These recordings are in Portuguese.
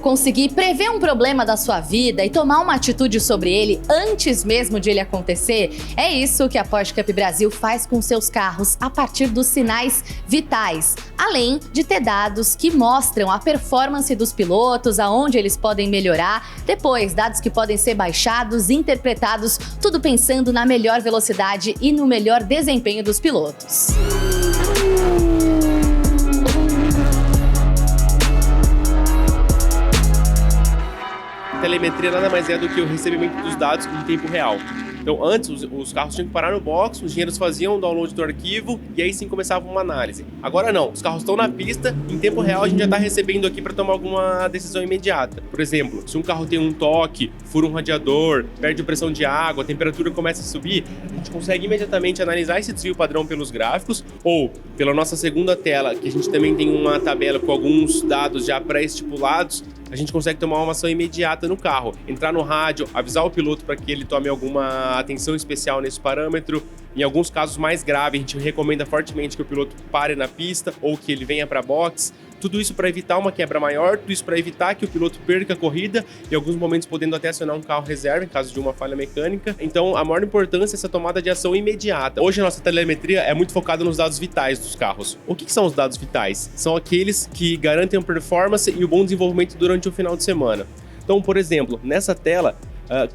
conseguir prever um problema da sua vida e tomar uma atitude sobre ele antes mesmo de ele acontecer? É isso que a Porsche Cup Brasil faz com seus carros a partir dos sinais vitais, além de ter dados que mostram a performance dos pilotos, aonde eles podem melhorar, depois dados que podem ser baixados, interpretados, tudo pensando na melhor velocidade e no melhor desempenho dos pilotos. Telemetria nada mais é do que o recebimento dos dados em tempo real. Então, antes, os carros tinham que parar no box, os engenheiros faziam o download do arquivo e aí sim começava uma análise. Agora não, os carros estão na pista, em tempo real a gente já está recebendo aqui para tomar alguma decisão imediata. Por exemplo, se um carro tem um toque, fura um radiador, perde pressão de água, a temperatura começa a subir, a gente consegue imediatamente analisar esse desvio padrão pelos gráficos ou pela nossa segunda tela, que a gente também tem uma tabela com alguns dados já pré-estipulados, a gente consegue tomar uma ação imediata no carro, entrar no rádio, avisar o piloto para que ele tome alguma atenção especial nesse parâmetro. Em alguns casos mais graves, a gente recomenda fortemente que o piloto pare na pista ou que ele venha para box. Tudo isso para evitar uma quebra maior, tudo isso para evitar que o piloto perca a corrida, em alguns momentos podendo até acionar um carro reserva em caso de uma falha mecânica. Então, a maior importância é essa tomada de ação imediata. Hoje, a nossa telemetria é muito focada nos dados vitais dos carros. O que são os dados vitais? São aqueles que garantem a performance e o bom desenvolvimento durante o final de semana. Então, por exemplo, nessa tela,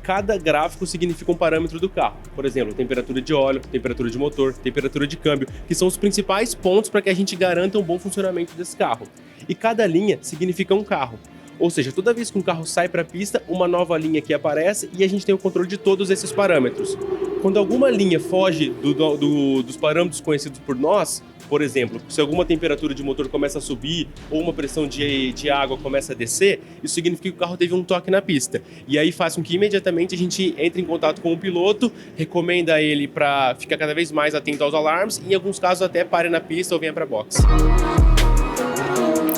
cada gráfico significa um parâmetro do carro. Por exemplo, temperatura de óleo, temperatura de motor, temperatura de câmbio, que são os principais pontos para que a gente garanta um bom funcionamento desse carro. E cada linha significa um carro. Ou seja, toda vez que um carro sai para a pista, uma nova linha aqui aparece e a gente tem o controle de todos esses parâmetros. Quando alguma linha foge dos parâmetros conhecidos por nós, por exemplo, se alguma temperatura de motor começa a subir ou uma pressão de água começa a descer, isso significa que o carro teve um toque na pista. E aí faz com que imediatamente a gente entre em contato com o piloto, recomenda ele para ficar cada vez mais atento aos alarmes e em alguns casos até pare na pista ou venha para box.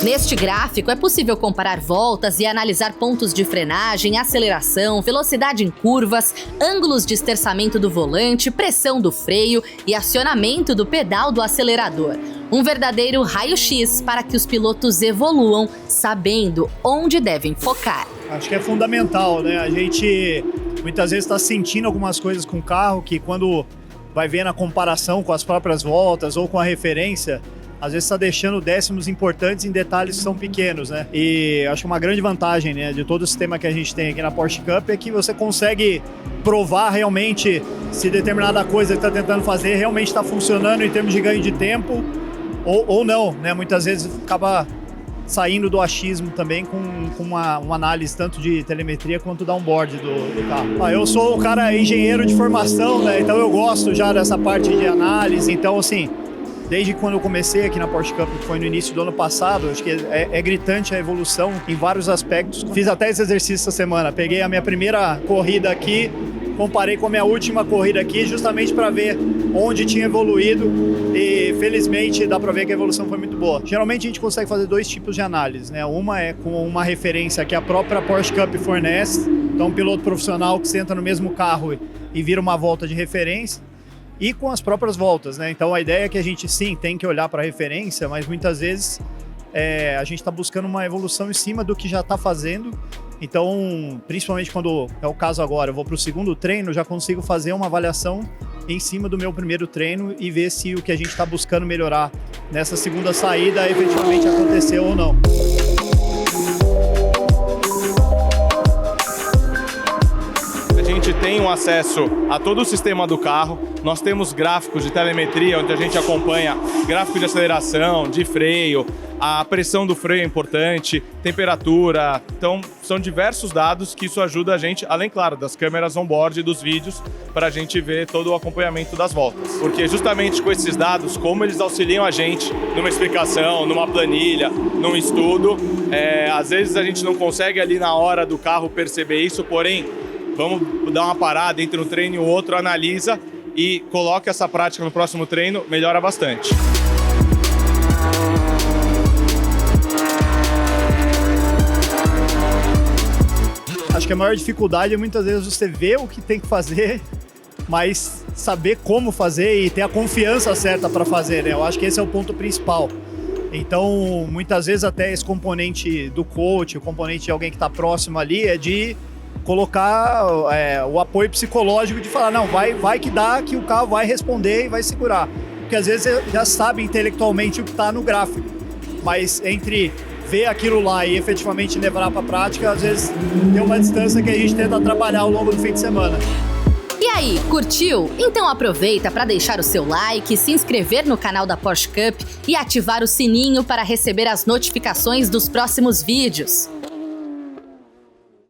Neste gráfico, é possível comparar voltas e analisar pontos de frenagem, aceleração, velocidade em curvas, ângulos de esterçamento do volante, pressão do freio e acionamento do pedal do acelerador. Um verdadeiro raio-x para que os pilotos evoluam sabendo onde devem focar. Acho que é fundamental, né? A gente muitas vezes está sentindo algumas coisas com o carro que quando vai ver na comparação com as próprias voltas ou com a referência, às vezes está deixando décimos importantes em detalhes que são pequenos, né? E acho que uma grande vantagem, né, de todo o sistema que a gente tem aqui na Porsche Cup é que você consegue provar realmente se determinada coisa que está tentando fazer realmente está funcionando em termos de ganho de tempo ou não, né? Muitas vezes acaba saindo do achismo também com uma análise tanto de telemetria quanto downboard do carro. Eu sou o cara engenheiro de formação, né? Então eu gosto já dessa parte de análise, então assim, desde quando eu comecei aqui na Porsche Cup, que foi no início do ano passado, acho que é gritante a evolução em vários aspectos. Fiz até esse exercício essa semana. Peguei a minha primeira corrida aqui, comparei com a minha última corrida aqui, justamente para ver onde tinha evoluído e felizmente dá para ver que a evolução foi muito boa. Geralmente a gente consegue fazer dois tipos de análise, né? Uma é com uma referência que a própria Porsche Cup fornece, então um piloto profissional que senta no mesmo carro e vira uma volta de referência, e com as próprias voltas, né? Então a ideia é que a gente sim tem que olhar para a referência, mas muitas vezes a gente está buscando uma evolução em cima do que já está fazendo. Então, principalmente quando é o caso agora, eu vou para o segundo treino, já consigo fazer uma avaliação em cima do meu primeiro treino e ver se o que a gente está buscando melhorar nessa segunda saída efetivamente aconteceu ou não. A gente tem um acesso a todo o sistema do carro, nós temos gráficos de telemetria onde a gente acompanha gráfico de aceleração, de freio, a pressão do freio é importante, temperatura, então são diversos dados que isso ajuda a gente, além, claro, das câmeras on-board e dos vídeos, para a gente ver todo o acompanhamento das voltas. Porque justamente com esses dados, como eles auxiliam a gente numa explicação, numa planilha, num estudo, às vezes a gente não consegue ali na hora do carro perceber isso, porém, vamos dar uma parada entre um treino e o outro, analisa e coloca essa prática no próximo treino, melhora bastante. Acho que a maior dificuldade é muitas vezes você ver o que tem que fazer, mas saber como fazer e ter a confiança certa para fazer, né? Eu acho que esse é o ponto principal. Então, muitas vezes até esse componente do coach, o componente de alguém que está próximo ali é de colocar o apoio psicológico de falar, não, vai que dá, que o carro vai responder e vai segurar. Porque às vezes já sabe intelectualmente o que está no gráfico, mas entre ver aquilo lá e efetivamente levar para a prática, às vezes tem uma distância que a gente tenta trabalhar ao longo do fim de semana. E aí, curtiu? Então aproveita para deixar o seu like, se inscrever no canal da Porsche Cup e ativar o sininho para receber as notificações dos próximos vídeos.